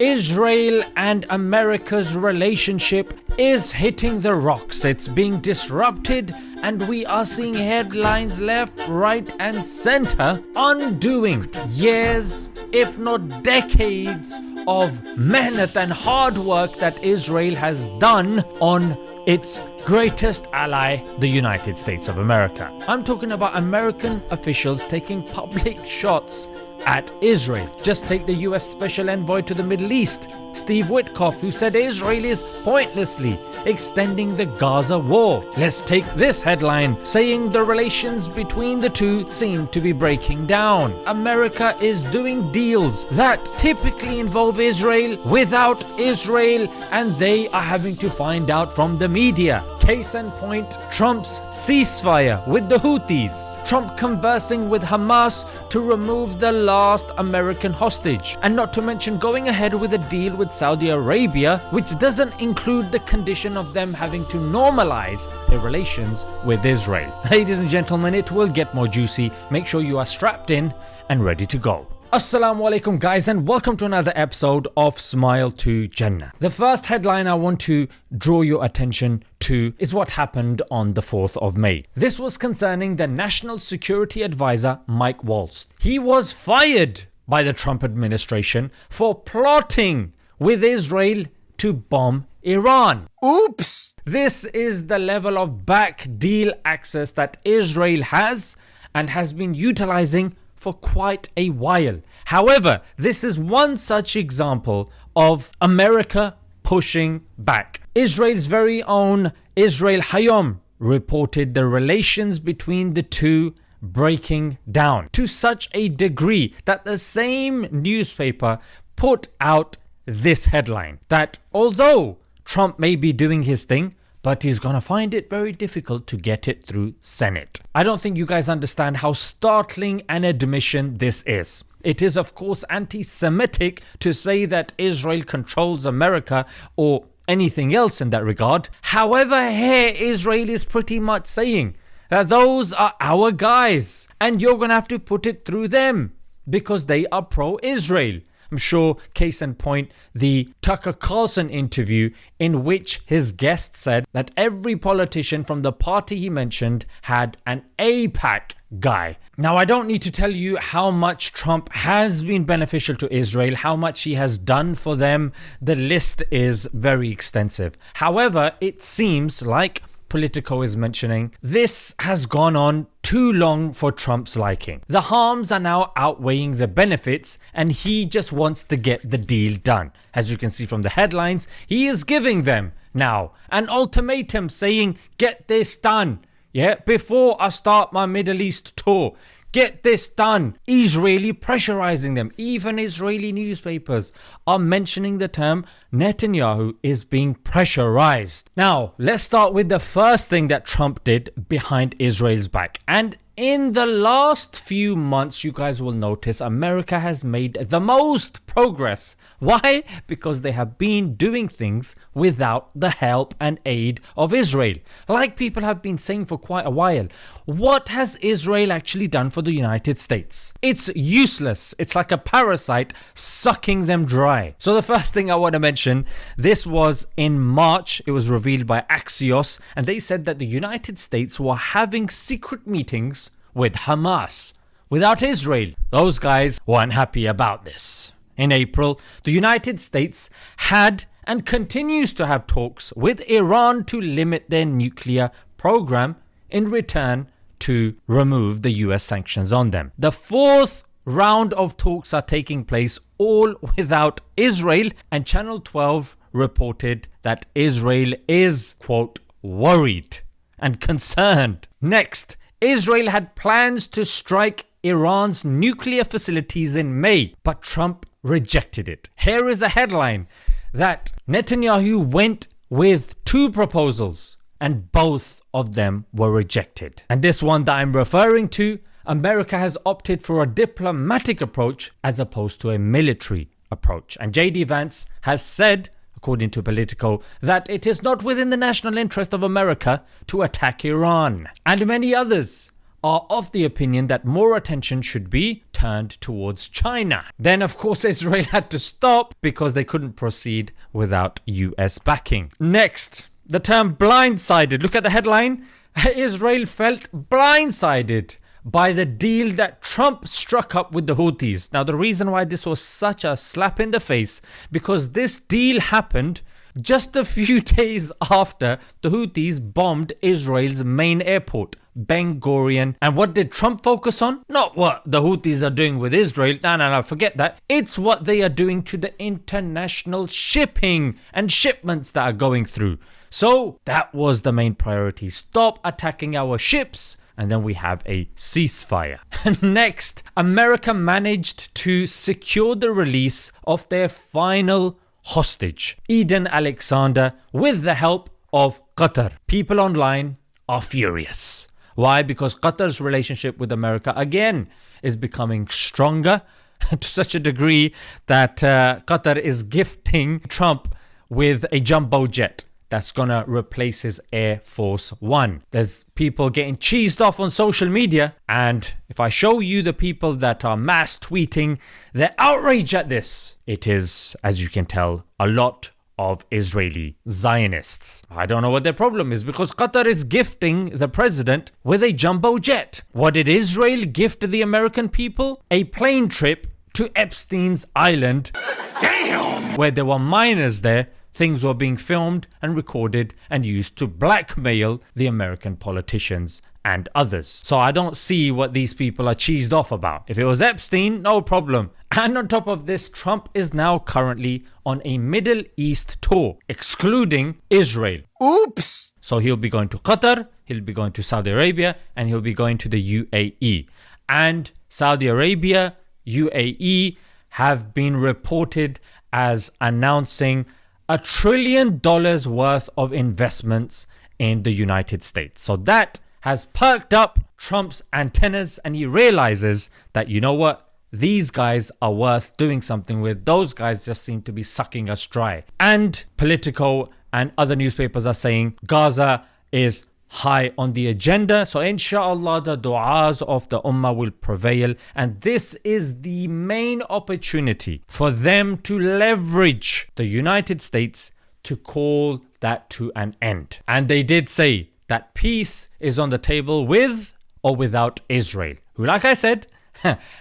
Israel and America's relationship is hitting the rocks. It's being disrupted, and we are seeing headlines left, right, and center undoing years, if not decades, of mehnat and hard work that Israel has done on its greatest ally, the United States of America. I'm talking about American officials taking public shots at Israel. Just take the US Special Envoy to the Middle East, Steve Witkoff, who said Israel is pointlessly extending the Gaza war. Let's take this headline, saying the relations between the two seem to be breaking down. America is doing deals that typically involve Israel without Israel, and they are having to find out from the media. Case in point, Trump's ceasefire with the Houthis, Trump conversing with Hamas to remove the last American hostage, and not to mention going ahead with a deal with Saudi Arabia, which doesn't include the condition of them having to normalize their relations with Israel. Ladies and gentlemen, it will get more juicy. Make sure you are strapped in and ready to go. Assalamu alaikum guys, and welcome to another episode of Smile to Jannah. The first headline I want to draw your attention to is what happened on the 4th of May. This was concerning the National Security Advisor Mike Waltz. He was fired by the Trump administration for plotting with Israel to bomb Iran. Oops! This is the level of back deal access that Israel has and has been utilizing for quite a while. However, this is one such example of America pushing back. Israel's very own Israel Hayom reported the relations between the two breaking down to such a degree that the same newspaper put out this headline, that although Trump may be doing his thing, but he's gonna find it very difficult to get it through Senate. I don't think you guys understand how startling an admission this is. It is of course anti-Semitic to say that Israel controls America or anything else in that regard. However, here Israel is pretty much saying that those are our guys and you're gonna have to put it through them because they are pro-Israel. I'm sure, case in point, the Tucker Carlson interview in which his guest said that every politician from the party he mentioned had an AIPAC guy. Now, I don't need to tell you how much Trump has been beneficial to Israel, how much he has done for them. The list is very extensive. However, it seems like Politico is mentioning this has gone on too long for Trump's liking. The harms are now outweighing the benefits and he just wants to get the deal done. As you can see from the headlines, he is giving them now an ultimatum saying, get this done, before I start my Middle East tour. Get this done. Israeli pressurizing them. Even Israeli newspapers are mentioning the term Netanyahu is being pressurized. Now, let's start with the first thing that Trump did behind Israel's back. And in the last few months, you guys will notice America has made the most progress. Why? Because they have been doing things without the help and aid of Israel. Like people have been saying for quite a while. What has Israel actually done for the United States? It's useless. It's like a parasite sucking them dry. So the first thing I want to mention, this was in March. It was revealed by Axios, and they said that the United States were having secret meetings with Hamas without Israel. Those guys weren't happy about this. In April, the United States had and continues to have talks with Iran to limit their nuclear program in return to remove the US sanctions on them. The fourth round of talks are taking place all without Israel, and Channel 12 reported that Israel is, quote, worried and concerned. Next, Israel had plans to strike Iran's nuclear facilities in May, but Trump rejected it. Here is a headline that Netanyahu went with two proposals and both of them were rejected. And this one that I'm referring to, America has opted for a diplomatic approach as opposed to a military approach. And JD Vance has said, according to Politico, that it is not within the national interest of America to attack Iran. And many others are of the opinion that more attention should be turned towards China. Then, of course, Israel had to stop because they couldn't proceed without US backing. Next, the term blindsided. Look at the headline. Israel felt blindsided by the deal that Trump struck up with the Houthis. Now, the reason why this was such a slap in the face, because this deal happened just a few days after the Houthis bombed Israel's main airport, Ben Gurion. And what did Trump focus on? Not what the Houthis are doing with Israel. No, forget that. It's what they are doing to the international shipping and shipments that are going through. So that was the main priority. Stop attacking our ships. And then we have a ceasefire. Next, America managed to secure the release of their final hostage, Eden Alexander, with the help of Qatar. People online are furious. Why? Because Qatar's relationship with America again is becoming stronger to such a degree that Qatar is gifting Trump with a jumbo jet that's gonna replace his Air Force One. There's people getting cheesed off on social media, and if I show you the people that are mass tweeting their outrage at this, it is, as you can tell, a lot of Israeli Zionists. I don't know what their problem is, because Qatar is gifting the president with a jumbo jet. What did Israel gift the American people? A plane trip to Epstein's Island. Damn! Where there were minors there. Things were being filmed and recorded and used to blackmail the American politicians and others. So I don't see what these people are cheesed off about. If it was Epstein, no problem. And on top of this, Trump is now currently on a Middle East tour, excluding Israel. Oops! So he'll be going to Qatar, he'll be going to Saudi Arabia, and he'll be going to the UAE. And Saudi Arabia, UAE have been reported as announcing $1 trillion worth of investments in the United States. So that has perked up Trump's antennas, and he realizes that, you know what, these guys are worth doing something with. Those guys just seem to be sucking us dry. And Politico and other newspapers are saying Gaza is high on the agenda. So inshallah, the du'as of the ummah will prevail. And this is the main opportunity for them to leverage the United States to call that to an end. And they did say that peace is on the table with or without Israel, who, like I said,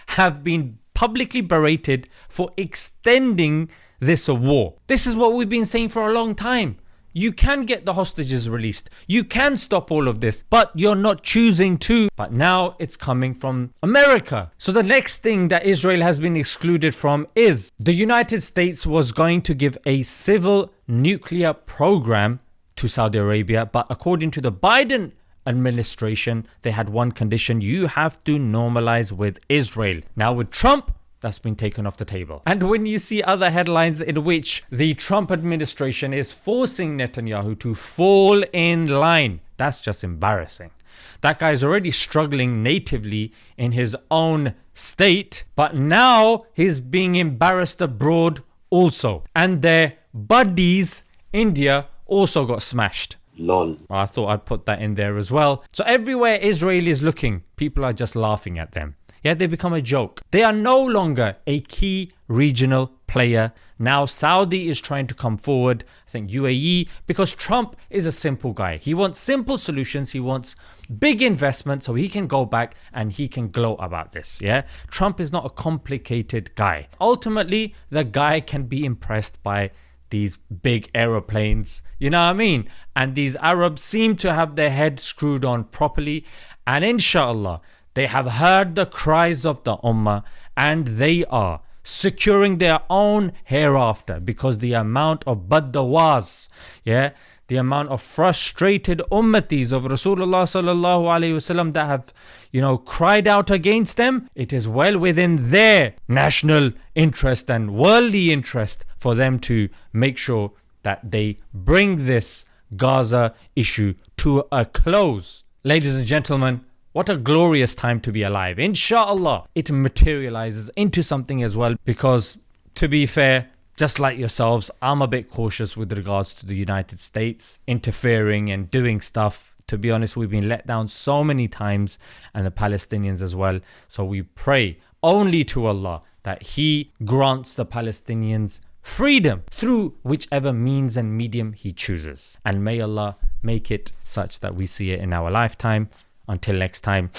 have been publicly berated for extending this war. This is what we've been saying for a long time. You can get the hostages released. You can stop all of this, but you're not choosing to. But now it's coming from America. So the next thing that Israel has been excluded from is the United States was going to give a civil nuclear program to Saudi Arabia. But according to the Biden administration, they had one condition: you have to normalize with Israel. Now with Trump, that's been taken off the table. And when you see other headlines in which the Trump administration is forcing Netanyahu to fall in line, that's just embarrassing. That guy is already struggling natively in his own state, but now he's being embarrassed abroad also. And their buddies, India, also got smashed. Lol. I thought I'd put that in there as well. So everywhere Israel is looking, people are just laughing at them. Yeah, they become a joke. They are no longer a key regional player. Now Saudi is trying to come forward, I think UAE, because Trump is a simple guy. He wants simple solutions. He wants big investment so he can go back and he can gloat about this. Yeah, Trump is not a complicated guy. Ultimately, the guy can be impressed by these big aeroplanes, you know what I mean? And these Arabs seem to have their head screwed on properly. And inshallah, they have heard the cries of the ummah, and they are securing their own hereafter, because the amount of baddawas, the amount of frustrated ummatis of Rasulullah sallallahu alaihi wasallam that have, cried out against them, it is well within their national interest and worldly interest for them to make sure that they bring this Gaza issue to a close. Ladies and gentlemen, what a glorious time to be alive. Inshallah, it materializes into something as well, because to be fair, just like yourselves, I'm a bit cautious with regards to the United States interfering and doing stuff To be honest, we've been let down so many times, and the Palestinians as well. So we pray only to Allah that He grants the Palestinians freedom through whichever means and medium He chooses. And may Allah make it such that we see it in our lifetime. Until next time,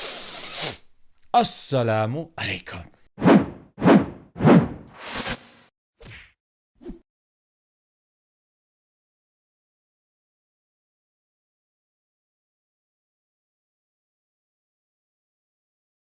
Assalamu alaikum.